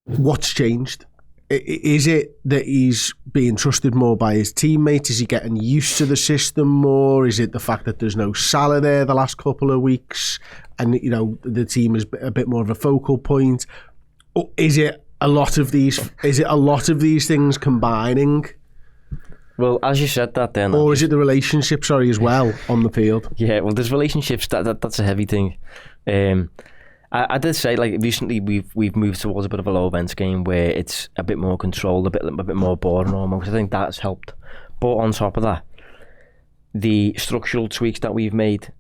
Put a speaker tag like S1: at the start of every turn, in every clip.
S1: What's changed? Is it that he's being trusted more by his teammates? Is he getting used to the system more? Is it the fact that there's no Salah there the last couple of weeks and the team is a bit more of a focal point? Or is it a lot of these things combining?
S2: Well, as you said that then,
S1: or is it the relationship, as well on the field?
S2: Yeah, well, there's relationships that's a heavy thing. I did say, like, recently we've moved towards a bit of a low events game where it's a bit more controlled, a bit more boring almost. I think that's helped. But on top of that, the structural tweaks that we've made,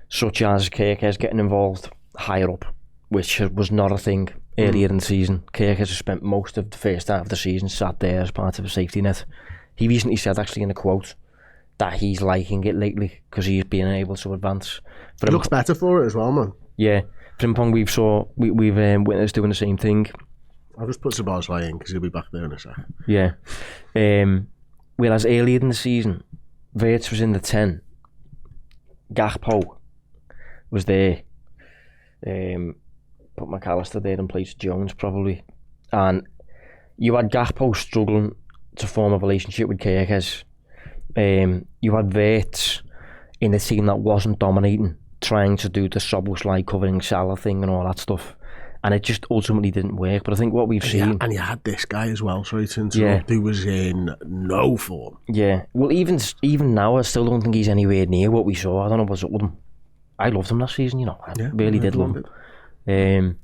S2: such as Kirkes getting involved higher up, which was not a thing earlier in the season. Kirkes has spent most of the first half of the season sat there as part of a safety net. He recently said, actually, in a quote, that he's liking it lately because he's been able to advance.
S1: He looks better for it as well, man.
S2: Yeah. Frimpong, we've witnessed doing the same thing.
S1: I'll just put Szoboszlai in because he'll be back there in a sec.
S2: Yeah. Whereas earlier in the season, Wirtz was in the 10. Gakpo was there. Put McAllister there in place of Jones probably. And you had Gakpo struggling to form a relationship with Kirkes. You had Wirtz in a team that wasn't dominating, trying to do the Szoboszlai covering Salah thing and all that stuff, and it just ultimately didn't work. But I think what we've seen,
S1: and you had this guy as well, who was in no form.
S2: Yeah, well, even now, I still don't think he's anywhere near what we saw. I don't know what's up with him. I loved him last season, I really did love him.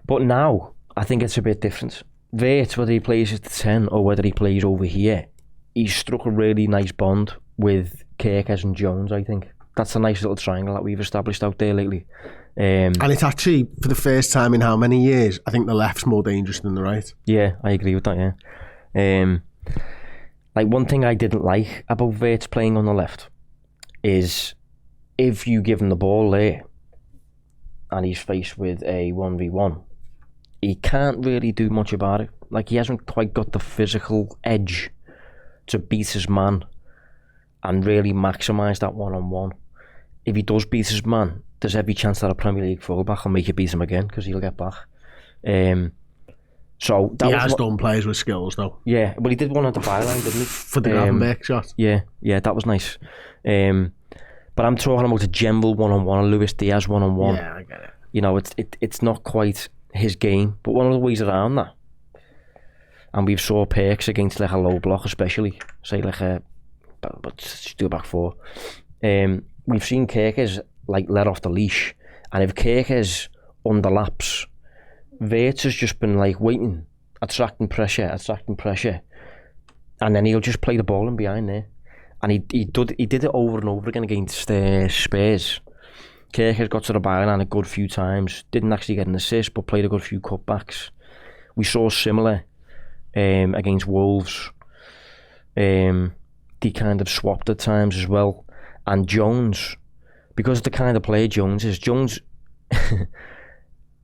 S2: But now I think it's a bit different. Wirtz, whether he plays at the 10 or whether he plays over here, he's struck a really nice bond with Kirkes and Jones. I think that's a nice little triangle that we've established out there lately. And
S1: it's actually, for the first time in how many years, I think the left's more dangerous than the right.
S2: Yeah, I agree with that, yeah. Like, one thing I didn't like about Wirtz playing on the left is if you give him the ball there and he's faced with a 1v1, he can't really do much about it. Like, he hasn't quite got the physical edge to beat his man and really maximise that one-on-one. If he does beat his man, there's every chance that a Premier League fullback will make you beat him again because he'll get back. So that
S1: he has done players with skills though.
S2: Yeah, but he did one at the byline, didn't he?
S1: For the Gravenberg shot.
S2: Yeah, that was nice. But I'm talking about a general one-on-one, a Luis Diaz one-on-one.
S1: Yeah, I get it.
S2: It's not quite his game, but one of the ways around that, and we've saw perks against like a low block, especially say like but do a back four. We've seen Kirkes like let off the leash, and if Kirkes underlaps, Wirtz has just been like waiting, attracting pressure, and then he'll just play the ball in behind there, and he did it over and over again against Spurs. Kirkes got to the byline a good few times, didn't actually get an assist, but played a good few cutbacks. We saw similar against Wolves. They kind of swapped at times as well. And Jones, because of the kind of player Jones is,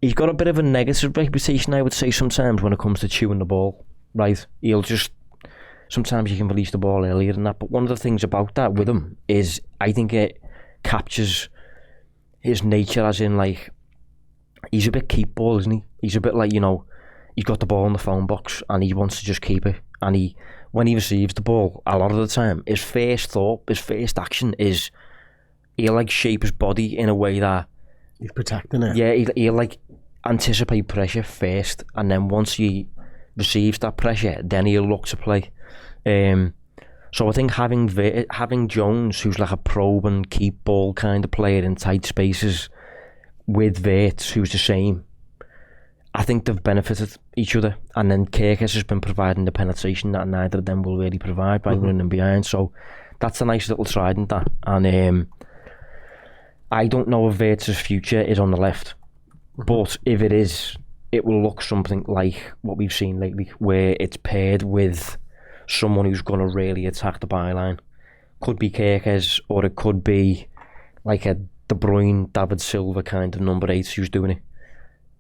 S2: he's got a bit of a negative reputation, I would say, sometimes when it comes to chewing the ball, right? Sometimes you can release the ball earlier than that, but one of the things about that with him is I think it captures his nature, as in, like, he's a bit keep ball, isn't he? He's a bit like, he's got the ball in the phone box and he wants to just keep it. And when he receives the ball, a lot of the time, his first thought, his first action is he'll like shape his body in a way that
S1: he's protecting it.
S2: Yeah, he'll like anticipate pressure first, and then once he receives that pressure, then he'll look to play. So I think having Jones, who's like a probe and keep ball kind of player in tight spaces, with Wirtz, who's the same, I think they've benefited each other. And then Kirkes has been providing the penetration that neither of them will really provide by running behind. So that's a nice little trident, that. And I don't know if Wirtz's future is on the left, but if it is, it will look something like what we've seen lately, where it's paired with someone who's going to really attack the byline. Could be Kirkes, or it could be like a De Bruyne, David Silva kind of number 8 who's doing it.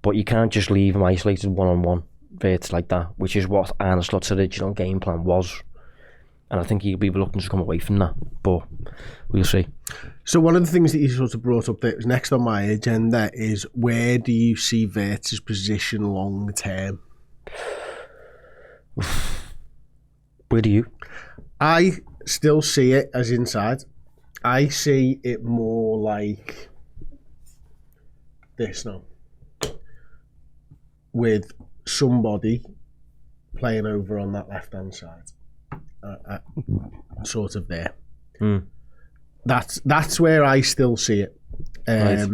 S2: But you can't just leave him isolated one-on-one, Wirtz, like that, which is what Arne Slot's original game plan was. And I think he'll be reluctant to come away from that, but we'll see.
S1: So one of the things that you sort of brought up that was next on my agenda is, where do you see Wirtz's position long term?
S2: Where do you?
S1: I still see it as inside. I see it more like this now, with somebody playing over on that left-hand side, sort of there. That's where I still see it.
S2: Right.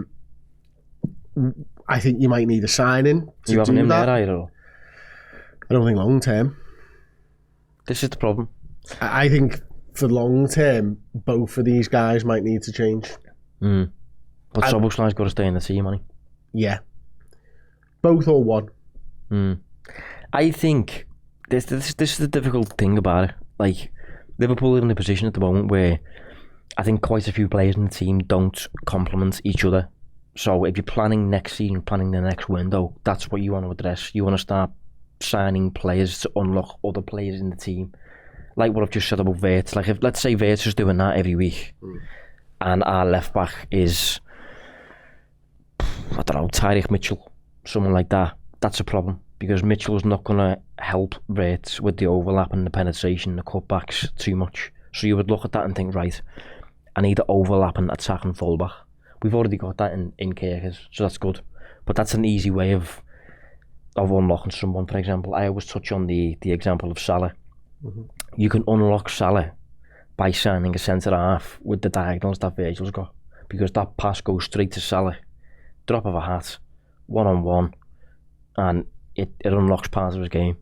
S1: I think you might need a signing to
S2: You having
S1: do
S2: him
S1: that.
S2: there either?
S1: I don't think long term.
S2: This is the problem.
S1: I think for long term, both of these guys might need to change.
S2: But Soboslai's got to stay in the team, hasn't
S1: Yeah. Both or one.
S2: I think this is the difficult thing about it. Like, Liverpool are in a position at the moment where I think quite a few players in the team don't complement each other. So if you're planning next season, planning the next window, that's what you want to address. You want to start signing players to unlock other players in the team. Like what I've just said about Wirtz. Like, if let's say Wirtz is doing that every week, and our left back is, I don't know, Tyreek Mitchell, someone like that, that's a problem. Because Mitchell's not going to help Wirtz with the overlap and the penetration, the cutbacks too much. So you would look at that and think, right, I need the overlap and attack and fullback. We've already got that in Kirkers, so that's good. But that's an easy way of unlocking someone. For example, I always touch on the example of Salah. You can unlock Salah by signing a centre-half with the diagonals that Virgil's got. Because that pass goes straight to Salah, drop of a hat, one-on-one, and it unlocks part of his game.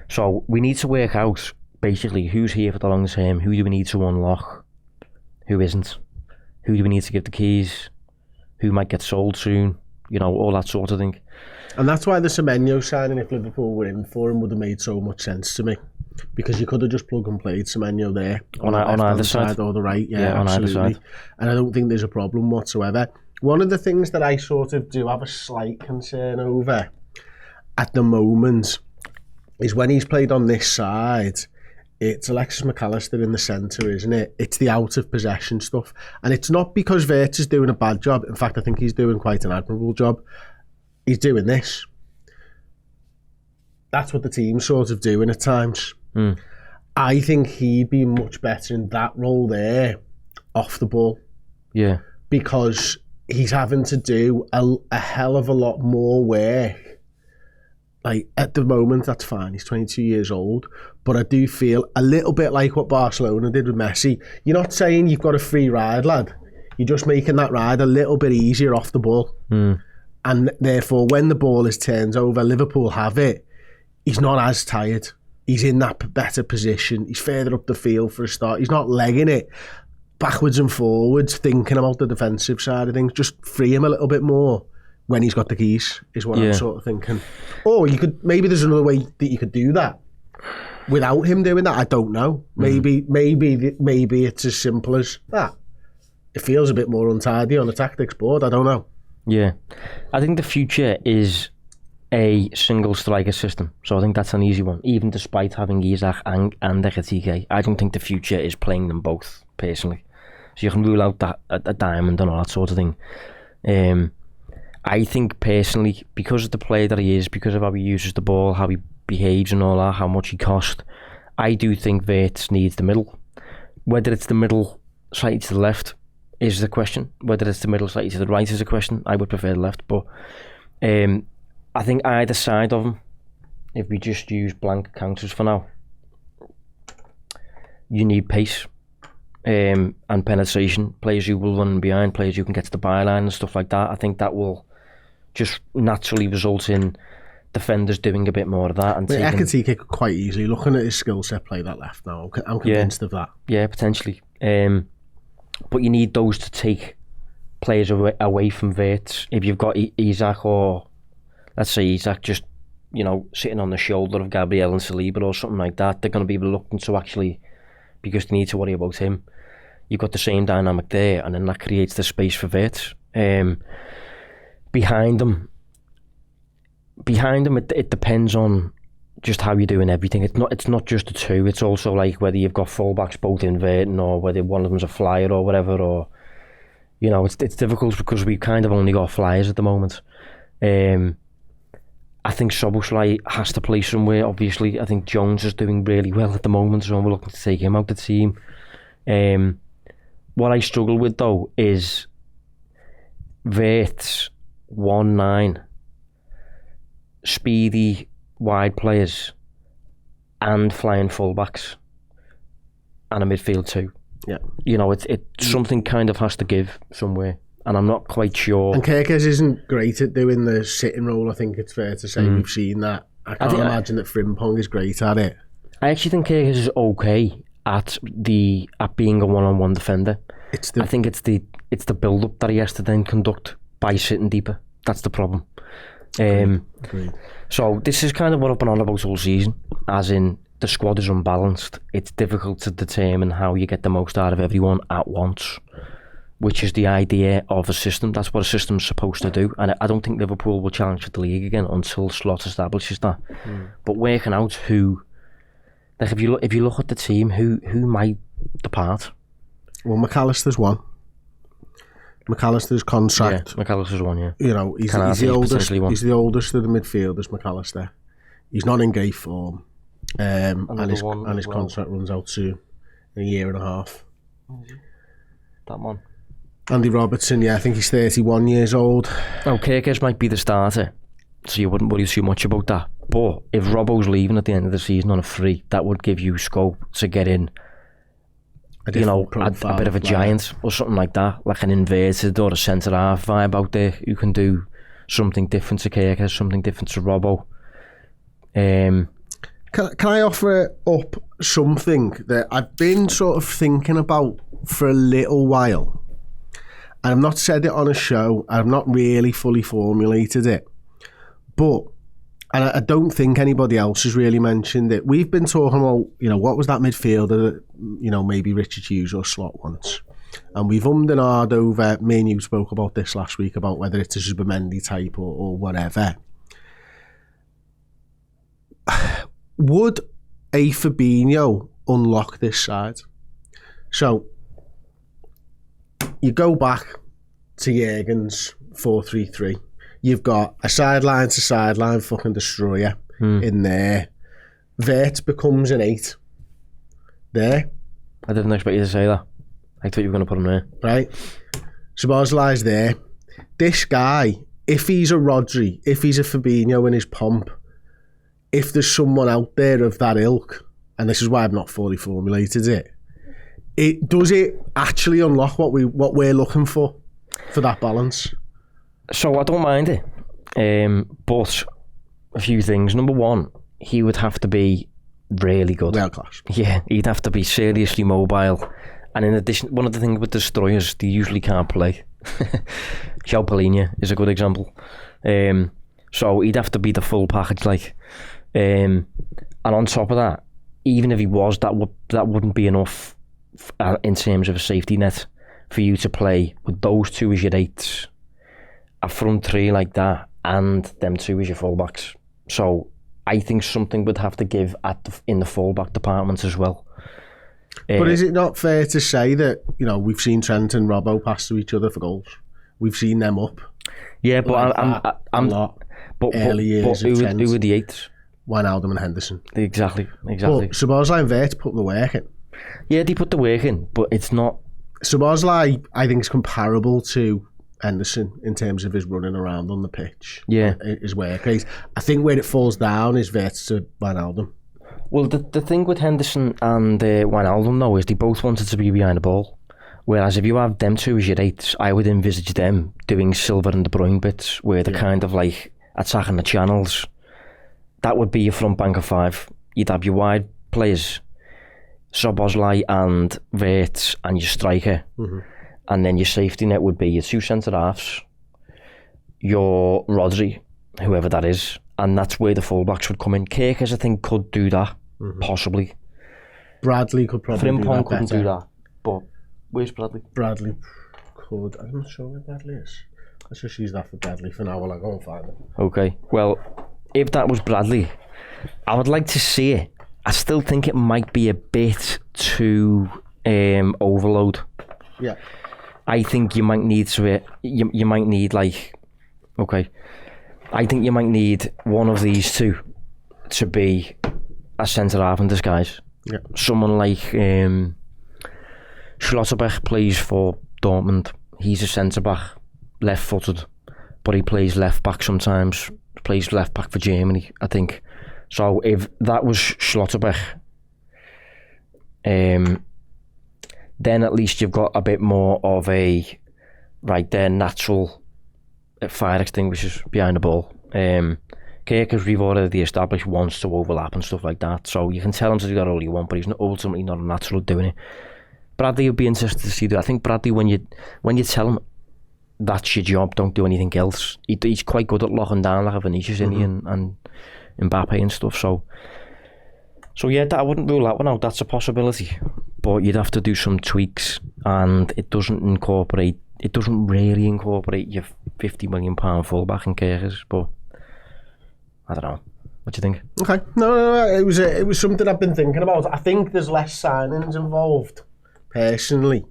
S2: So we need to work out, basically, who's here for the long term, who do we need to unlock, who isn't, who do we need to give the keys, who might get sold soon, you know, all that sort of thing.
S1: And that's why the Semenyo signing, if Liverpool were in for him, would have made so much sense to me. Because you could have just plug and played Semenyo there.
S2: On either side.
S1: Or the right, yeah,
S2: on
S1: absolutely.
S2: either side.
S1: And I don't think there's a problem whatsoever. One of the things that I sort of do have a slight concern over at the moment is when he's played on this side, it's Alexis McAllister in the centre, isn't it? It's the out of possession stuff. And it's not because Wirtz is doing a bad job. In fact, I think he's doing quite an admirable job. He's doing this. That's what the team's sort of doing at times. I think he'd be much better in that role there, off the ball.
S2: Yeah.
S1: Because he's having to do a hell of a lot more work. Like, at the moment, that's fine. He's 22 years old. But I do feel a little bit like what Barcelona did with Messi. You're not saying you've got a free ride, lad. You're just making that ride a little bit easier off the ball. And therefore, when the ball is turned over, Liverpool have it. He's not as tired. He's in that better position. He's further up the field for a start. He's not legging it backwards and forwards, thinking about the defensive side of things. Just free him a little bit more when he's got the keys, is what I'm sort of thinking. Or you could, maybe there's another way that you could do that without him doing that. I don't know. Maybe it's as simple as that. It feels a bit more untidy on the tactics board. I don't know.
S2: Yeah. I think the future is a single striker system. So I think that's an easy one. Even despite having Isaac and Ekitike, I don't think the future is playing them both, personally. So you can rule out that a diamond and all that sort of thing. I think personally, because of the player that he is, because of how he uses the ball, how he behaves and all that, how much he cost, I do think Wirtz needs the middle. Whether it's the middle slightly to the left is the question. Whether it's the middle slightly to the right is a question. I would prefer the left, but I think either side of him, if we just use blank counters for now, you need pace and penetration, players who will run behind, players who can get to the byline and stuff like that. I think that will just naturally result in defenders doing a bit more of that. And
S1: Ekitike could quite easily, looking at his skill set, play that left now. I'm convinced of that. Yeah,
S2: potentially. But you need those to take players away from Wirtz. If you've got Isaac, or let's say Isaac just, you know, sitting on the shoulder of Gabriel and Saliba or something like that, they're going to be reluctant to actually, because they need to worry about him. You've got the same dynamic there, and then that creates the space for Wirtz. Behind them, it depends on just how you're doing everything. It's not just the two. It's also like whether you've got fullbacks both inverting, or whether one of them's a flyer or whatever. Or, you know, it's difficult because we kind of only got flyers at the moment. I think Szoboszlai has to play somewhere, obviously. I think Jones is doing really well at the moment, so we're looking to take him out the team. What I struggle with, though, is Wirtz, 1-9, speedy wide players, and flying fullbacks, and a midfield too.
S1: Yeah.
S2: You know, it's something kind of has to give somewhere, and I'm not quite sure.
S1: And Kirkes isn't great at doing the sitting role, I think it's fair to say. We've seen that. I can't imagine that Frimpong is great at it.
S2: I actually think Kirkes is okay at being a one-on-one defender. I think it's the build-up that he has to then conduct by sitting deeper. That's the problem.
S1: Agreed.
S2: So this is kind of what I've been on about all season, as in the squad is unbalanced. It's difficult to determine how you get the most out of everyone at once, which is the idea of a system. That's what a system's supposed to do. And I don't think Liverpool will challenge for the league again until Slot establishes that. But working out who, like if you look at the team, who might depart.
S1: Well, McAllister's one. McAllister's contract.
S2: Yeah, McAllister's one, yeah.
S1: You know, he's the oldest. He's the oldest of the midfielders, McAllister. He's not in great form. And his contract runs out soon, in a year and a half.
S2: That one.
S1: Andy Robertson, I think he's 31 years old.
S2: Oh, Kirkes might be the starter, so you wouldn't worry too much about that. But if Robbo's leaving at the end of the season on a free, that would give you scope to get in, a bit of a giant or something like that, like an inverted or a centre-half vibe out there who can do something different to Kirkes, something different to Robbo.
S1: Can I offer up something that I've been sort of thinking about for a little while? And I've not said it on a show. I've not really fully formulated it. But, and I don't think anybody else has really mentioned it. We've been talking about, what was that midfielder that, maybe Richard Hughes or Slot once. And we've ummed and ahed over, me and you spoke about this last week, about whether it's a Zubimendi type or whatever. Would a Fabinho unlock this side? So, you go back to Jurgen's 4-3-3. You've got a sideline to sideline fucking destroyer in there. Wirtz becomes an 8. There.
S2: I didn't expect you to say that. I thought you were going to put him there.
S1: Right. Szoboszlai's there. This guy, if he's a Rodri, if he's a Fabinho in his pomp, if there's someone out there of that ilk, and this is why I've not fully formulated it, does it actually unlock what we're looking for that balance?
S2: So I don't mind it, but a few things. Number one, he would have to be really good.
S1: World class.
S2: Yeah, he'd have to be seriously mobile. And in addition, one of the things with destroyers, they usually can't play. João Palhinha is a good example. So he'd have to be the full package, and on top of that, even if he was, that wouldn't be enough in terms of a safety net for you to play with those two as your 8s, a front 3 like that, and them 2 as your fullbacks. So I think something would have to give in the fullback department as well.
S1: But is it not fair to say that we've seen Trent and Robbo pass to each other for goals? We've seen them up.
S2: Yeah, but I'm
S1: lot. But early years.
S2: Who were the 8s?
S1: Wijnaldum and Henderson.
S2: Exactly.
S1: But Szoboszlai and Wirtz put the work in.
S2: Yeah, they put the work in, but it's not.
S1: Szoboszlai, I think, is comparable to Henderson in terms of his running around on the pitch.
S2: Yeah,
S1: his work rate. I think where it falls down is Wirtz to Wijnaldum.
S2: Well, the thing with Henderson and Wijnaldum though is they both wanted to be behind the ball. Whereas if you have them 2 as your 8s, I would envisage them doing Silva and De Bruyne bits where they're kind of like attacking the channels. That would be your front bank of 5. You'd have your wide players, Szoboszlai and Wirtz, and your striker. And then your safety net would be your 2 centre-halves, your Rodri, whoever that is, and that's where the fullbacks would come in. Kirkes, I think, could do that, possibly.
S1: Bradley could probably do that
S2: Frimpong couldn't
S1: better.
S2: do that, but where's Bradley?
S1: Bradley could. I'm not sure where Bradley is. Let's just use that for Bradley for now while I go and find him.
S2: Okay, well, if that was Bradley, I would like to see it. I still think it might be a bit too overload.
S1: Yeah.
S2: I think you might need to. You might need okay. I think you might need one of these two to be a centre-half in disguise.
S1: Yeah.
S2: Someone like Schlotterbeck plays for Dortmund. He's a centre-back, left-footed, but he plays left-back sometimes. Plays left-back for Germany, I think. So if that was Schlotterbeck, then at least you've got a bit more of a natural fire extinguishers behind the ball. Kirkus, we've already established, wants to overlap and stuff like that, so you can tell him to do that all you want, but he's ultimately not a natural at doing it. Bradley would be interested to see that. I think Bradley, when you tell him that's your job, don't do anything else, he's quite good at locking down like a Vinicius and Mbappe and stuff. So yeah, I wouldn't rule that one out. That's a possibility, but you'd have to do some tweaks, and it doesn't really incorporate your £50 million fullback in Kirkus. But I don't know. What do you think?
S1: Okay, no. It was something I've been thinking about. I think there's less signings involved, personally,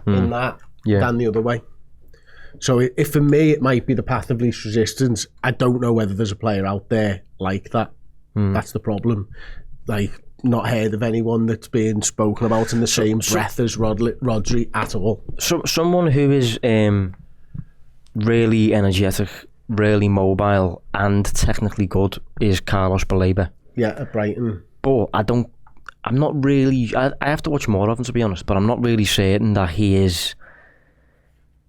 S1: in that than the other way. So if for me it might be the path of least resistance, I don't know whether there's a player out there like that. That's the problem. Like, not heard of anyone that's being spoken about in the same breath as Rodri at all.
S2: So someone who is really energetic, really mobile, and technically good is Carlos Baleba.
S1: Yeah, at Brighton.
S2: But I'm not really. I have to watch more of him, to be honest. But I'm not really certain that he is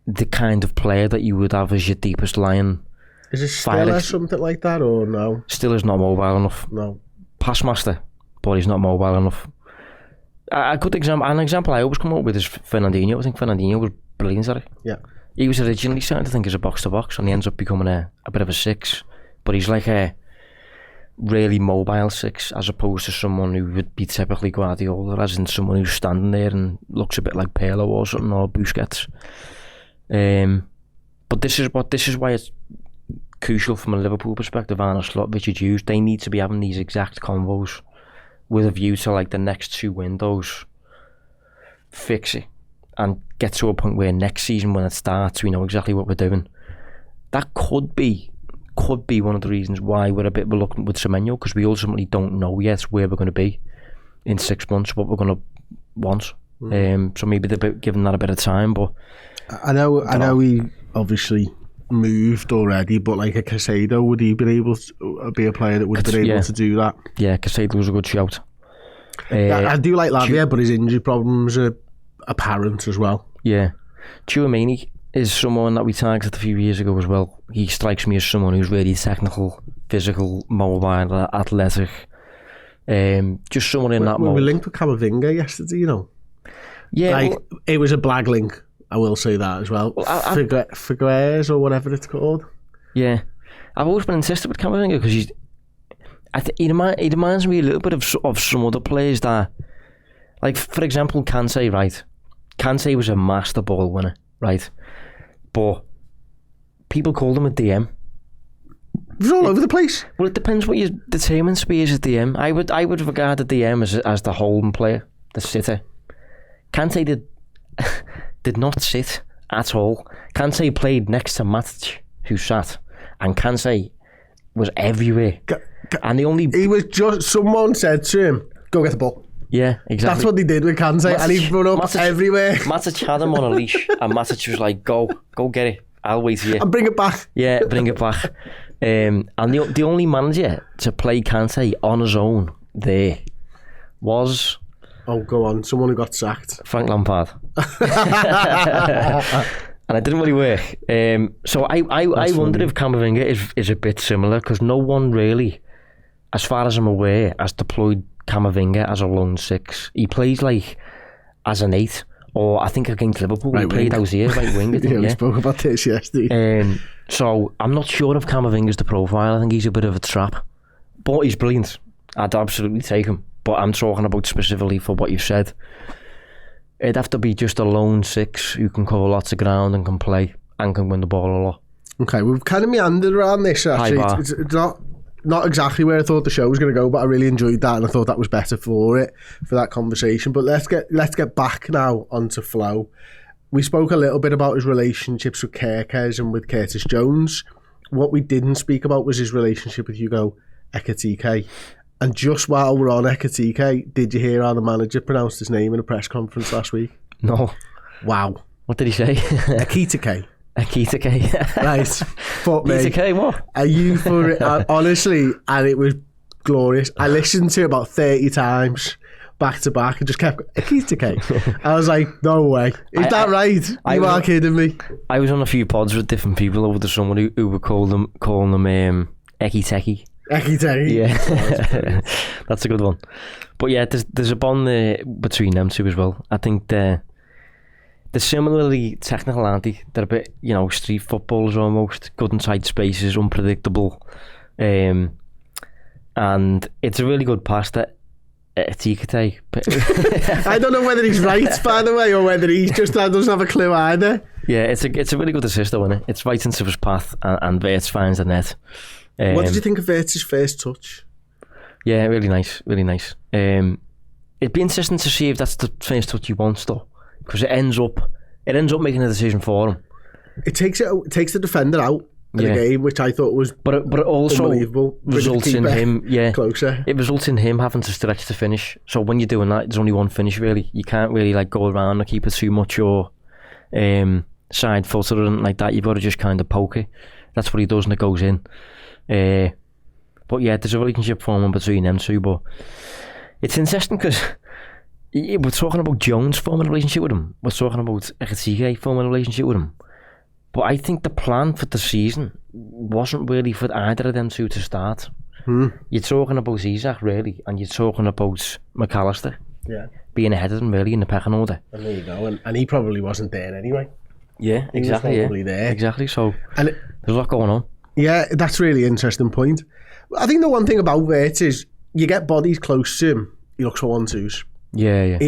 S2: the kind of player that you would have as your deepest line.
S1: Is it Stiller something like that, or no?
S2: Stiller's not mobile enough.
S1: No.
S2: Passmaster, but he's not mobile enough. An example I always come up with is Fernandinho. I think Fernandinho was brilliant at it.
S1: Yeah.
S2: He was originally starting to think as a box-to-box, and he ends up becoming a bit of a six. But he's like a really mobile six, as opposed to someone who would be typically Guardiola, as in someone who's standing there and looks a bit like Pirlo or something, or Busquets. But this is why it's crucial from a Liverpool perspective. Arne Slot, Richard Hughes, they need to be having these exact convos with a view to like the next 2 windows, fix it and get to a point where next season when it starts we know exactly what we're doing. That could be one of the reasons why we're a bit reluctant with Semenyo, because we ultimately don't know yet where we're going to be in 6 months, what we're going to want. So maybe they're giving that a bit of time. But
S1: I know he obviously moved already, but like a Caicedo, would he be a player that would have been able to do that?
S2: Yeah, Caicedo was a good shout.
S1: I do like Lavia, but his injury problems are apparent as well.
S2: Yeah. Tchouaméni is someone that we targeted a few years ago as well. He strikes me as someone who's really technical, physical, mobile, athletic. Just someone in that mode.
S1: We linked with Camavinga yesterday, you know.
S2: Yeah,
S1: it was a blag link. I will say that as well. Figueres or whatever it's called.
S2: Yeah, I've always been interested with Camavinga because he reminds me a little bit of some other players that, like for example, Kante. Right, Kante was a master ball winner, right? But people called him a DM.
S1: It was all over the place.
S2: Well, it depends what you determine to be as a DM. I would regard the DM as the holding player, the sitter. Kante did not sit at all. Kante played next to Matic, who sat, and Kante was everywhere. And he was just, someone said to him, go get the ball. Yeah, exactly.
S1: That's what they did with Kante, and he run up everywhere.
S2: Matic had him on a leash, and Matic was like, go get it. I'll wait here.
S1: And bring it back.
S2: Yeah, bring it back. And the only manager to play Kante on his own there was...
S1: Oh, go on. Someone who got sacked.
S2: Frank Lampard. And it didn't really work. So I wonder if Camavinga is a bit similar, because no one really, as far as I'm aware, has deployed Camavinga as a lone six. He plays like as an 8, or I think against Liverpool he played out here, right wing.
S1: Yeah, we spoke about this yesterday.
S2: So I'm not sure if Camavinga's the profile. I think he's a bit of a trap, but he's brilliant. I'd absolutely take him. But I'm talking about specifically for what you said. It'd have to be just a lone 6 who can cover lots of ground and can play and can win the ball a lot.
S1: Okay, we've kind of meandered around this actually. It's not exactly where I thought the show was going to go, but I really enjoyed that, and I thought that was better for that conversation. But let's get back now onto Flo. We spoke a little bit about his relationships with Kirkes and with Curtis Jones. what we didn't speak about was his relationship with Hugo Ekitike. And just while we're on Ekitike, did you hear how the manager pronounced his name in a press conference last week?
S2: No.
S1: Wow.
S2: What did he say?
S1: Ekitike.
S2: Ekitike.
S1: Right. Fuck me.
S2: Ekitike, what?
S1: Are you for it? Honestly, and it was glorious. I listened to it about 30 times back to back and just kept Ekitike. I was like, no way. Is that right? You are kidding me.
S2: I was on a few pods with different people over the summer who were calling them Ekiteke.
S1: Ekiteke.
S2: Yeah. That's a good one. But yeah, there's a bond there between them two as well. I think they're similarly technical, aren't they? They're a bit, street footballers almost, good in tight spaces, unpredictable. And it's a really good pass that Ekitike.
S1: I don't know whether he's right, by the way, or whether he just doesn't have a clue either.
S2: Yeah, it's a really good assist, though, isn't it? It's right into his path, and Wirtz finds the net.
S1: What did you think of Wirtz's first touch?
S2: Yeah, really nice, really nice. It'd be interesting to see if that's the first touch he wants, though, because it ends up making a decision for him. It
S1: takes the defender out of the game, which I thought was
S2: but it also results in him
S1: closer.
S2: It results in him having to stretch to finish. So when you're doing that, there's only one finish really. You can't really go around and keep it too much or side footed and like that. You've got to just kind of poke it. That's what he does, and it goes in. But yeah, there's a relationship forming between them two. But it's interesting because we're talking about Jones forming a relationship with him. We're talking about Ekitike forming a relationship with him. But I think the plan for the season wasn't really for either of them two to start. You're talking about Isaac, really, and you're talking about McAllister being ahead of them, really, in the pecking order.
S1: And there you go. And he probably wasn't there anyway.
S2: Yeah, exactly.
S1: He was probably there.
S2: Exactly. So
S1: and
S2: there's a lot going on.
S1: Yeah, that's a really interesting point. I think the one thing about Wirtz is you get bodies close to him, he looks for 1-2s.
S2: Yeah.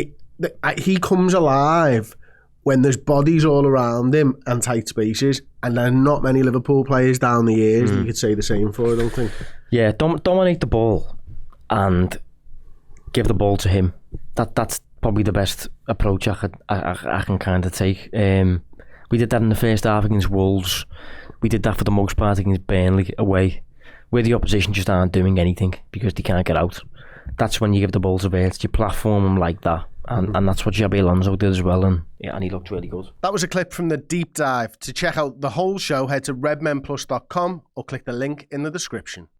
S1: He comes alive when there's bodies all around him and tight spaces, and there are not many Liverpool players down the years that you could say the same for, I don't think.
S2: Yeah, dominate the ball and give the ball to him. That's probably the best approach I can kind of take. We did that in the first half against Wolves. We did that for the most part against Burnley away, where the opposition just aren't doing anything because they can't get out. That's when you give the ball to Wirtz, you platform him like that. And that's what Xabi Alonso did as well, and he looked really good.
S1: That was a clip from the deep dive. To check out the whole show, head to redmenplus.com or click the link in the description.